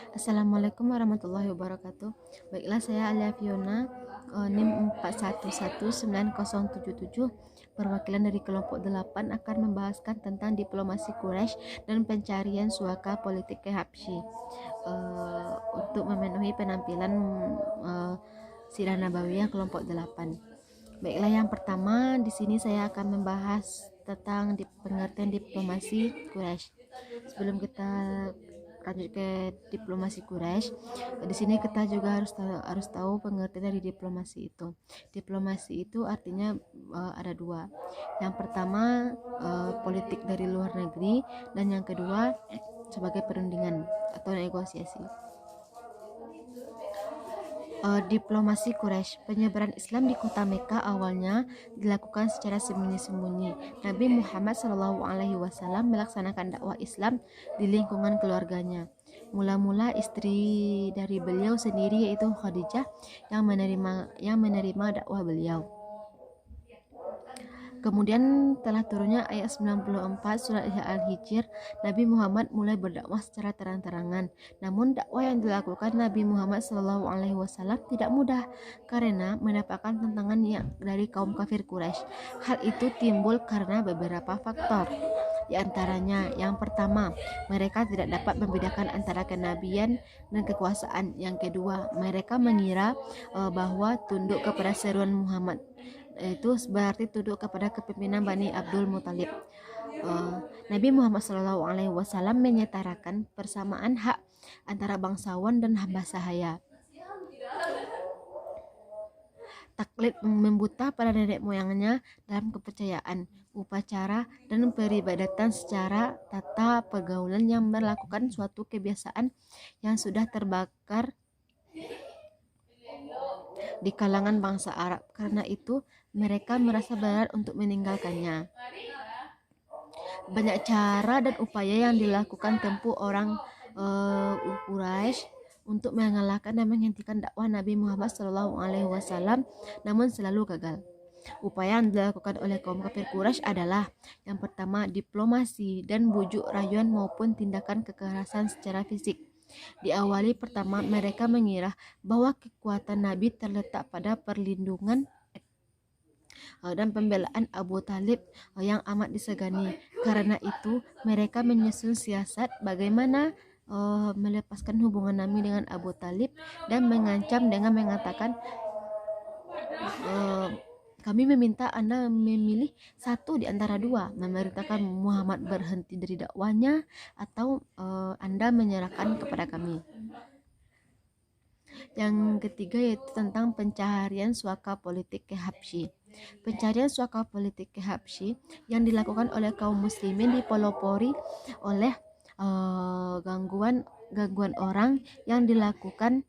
Assalamualaikum warahmatullahi wabarakatuh. Baiklah, saya Alia Fiona, NIM 41190077, perwakilan dari kelompok 8 akan membahaskan tentang diplomasi Quraisy dan pencarian suaka politik ke Habsyi untuk memenuhi penampilan uh, Sirah Nabawiyah kelompok 8. Baiklah, yang pertama di sini saya akan membahas tentang pengertian diplomasi Quraisy. Sebelum kita lanjut ke diplomasi Quraisy, di sini kita juga harus tahu pengertian dari diplomasi itu. Diplomasi itu artinya ada dua. Yang pertama politik dari luar negeri, dan yang kedua sebagai perundingan atau negosiasi. Diplomasi Quraisy. Penyebaran Islam di kota Mekah awalnya dilakukan secara sembunyi-sembunyi. Nabi Muhammad SAW melaksanakan dakwah Islam di lingkungan keluarganya. Mula-mula istri dari beliau sendiri, yaitu Khadijah, yang menerima dakwah beliau. Kemudian telah turunnya ayat 94 surat Al-Hijr, Nabi Muhammad mulai berdakwah secara terang-terangan. Namun dakwah yang dilakukan Nabi Muhammad SAW tidak mudah karena mendapatkan tantangan dari kaum kafir Quraisy. Hal itu timbul karena beberapa faktor. Di antaranya, yang pertama, mereka tidak dapat membedakan antara kenabian dan kekuasaan. Yang kedua, mereka mengira bahwa tunduk kepada seruan Muhammad itu berarti tunduk kepada kepemimpinan Bani Abdul Muthalib. Nabi Muhammad SAW menyetarakan persamaan hak antara bangsawan dan hamba sahaya. Taklid membuta pada nenek moyangnya dalam kepercayaan, upacara, dan peribadatan secara tata pergaulan yang melakukan suatu kebiasaan yang sudah terbakar di kalangan bangsa Arab. Karena itu mereka merasa berat untuk meninggalkannya. Banyak cara dan upaya yang dilakukan tempuh orang Quraisy untuk mengalahkan dan menghentikan dakwah Nabi Muhammad SAW, namun selalu gagal. Upaya yang dilakukan oleh kaum kafir Quraisy adalah yang pertama, diplomasi dan bujuk rayuan maupun tindakan kekerasan secara fisik. Diawali pertama, mereka mengira bahwa kekuatan Nabi terletak pada perlindungan dan pembelaan Abu Talib yang amat disegani. Karena itu mereka menyusun siasat bagaimana melepaskan hubungan Nabi dengan Abu Talib dan mengancam dengan mengatakan, kami meminta Anda memilih satu di antara dua, memerintahkan Muhammad berhenti dari dakwanya atau Anda menyerahkan kepada kami. Yang ketiga yaitu tentang pencarian suaka politik ke Habsyi. Pencarian suaka politik ke Habsyi yang dilakukan oleh kaum muslimin dipelopori oleh gangguan orang yang dilakukan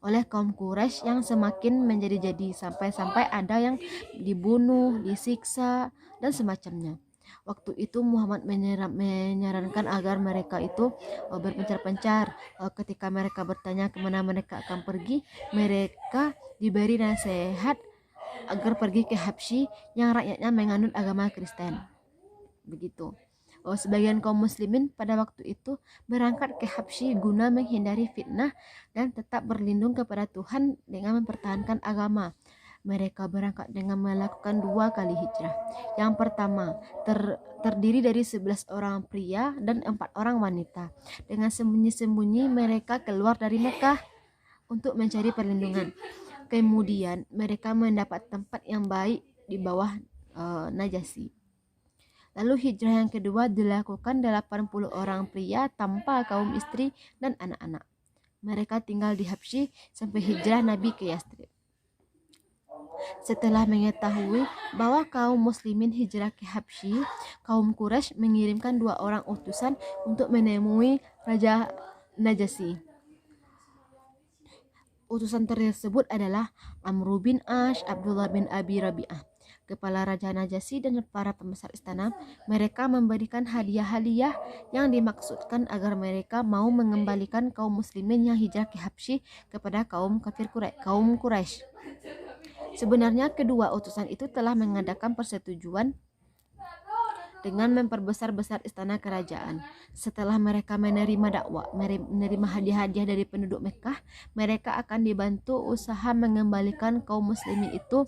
oleh kaum Quraisy yang semakin menjadi-jadi, sampai-sampai ada yang dibunuh, disiksa, dan semacamnya. Waktu itu Muhammad menyarankan agar mereka itu berpencar-pencar. Ketika mereka bertanya kemana mereka akan pergi, mereka diberi nasihat agar pergi ke Habsyi yang rakyatnya menganut agama Kristen. Begitu. Sebagian kaum muslimin pada waktu itu berangkat ke Habsyi guna menghindari fitnah dan tetap berlindung kepada Tuhan dengan mempertahankan agama. Mereka berangkat dengan melakukan 2 kali hijrah. Yang pertama terdiri dari 11 orang pria dan 4 orang wanita. Dengan sembunyi-sembunyi mereka keluar dari Mekah untuk mencari perlindungan. Kemudian mereka mendapat tempat yang baik di bawah Najasyi. Lalu hijrah yang kedua dilakukan 80 orang pria tanpa kaum istri dan anak-anak. Mereka tinggal di Habsyi sampai hijrah Nabi ke Yastrib. Setelah mengetahui bahwa kaum muslimin hijrah ke Habsyi, kaum Quraisy mengirimkan 2 orang utusan untuk menemui Raja Najasyi. Utusan tersebut adalah Amr bin Ash, Abdullah bin Abi Rabi'ah, kepala Raja Najasyi, dan para pembesar istana. Mereka memberikan hadiah-hadiah yang dimaksudkan agar mereka mau mengembalikan kaum muslimin yang hijrah ke Habsyi kepada kaum kafir kaum Quraisy. Sebenarnya kedua utusan itu telah mengadakan persetujuan dengan memperbesar-besar istana kerajaan. Setelah mereka menerima dakwah, menerima hadiah-hadiah dari penduduk Mekah, mereka akan dibantu usaha mengembalikan kaum muslimin itu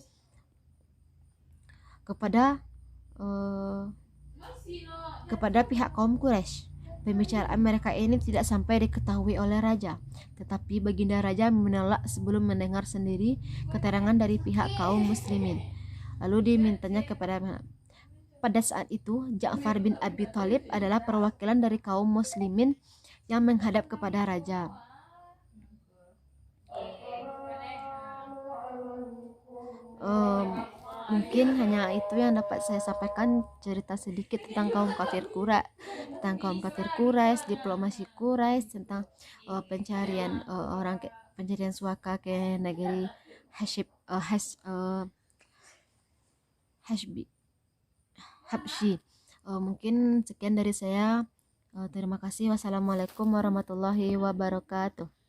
kepada eh, kepada pihak kaum Quraisy. Pembicaraan mereka ini tidak sampai diketahui oleh raja, tetapi baginda raja menolak sebelum mendengar sendiri keterangan dari pihak kaum muslimin. Lalu dimintanya kepada pada saat itu Ja'far bin Abi Thalib adalah perwakilan dari kaum muslimin yang menghadap kepada raja. Um, Mungkin hanya itu yang dapat saya sampaikan, cerita sedikit tentang kaum kafir Quraisy, diplomasi Quraisy, tentang pencarian pencarian suaka ke negeri Hashib, Hashbi, Habsyi. Mungkin sekian dari saya. Terima kasih. Wassalamualaikum warahmatullahi wabarakatuh.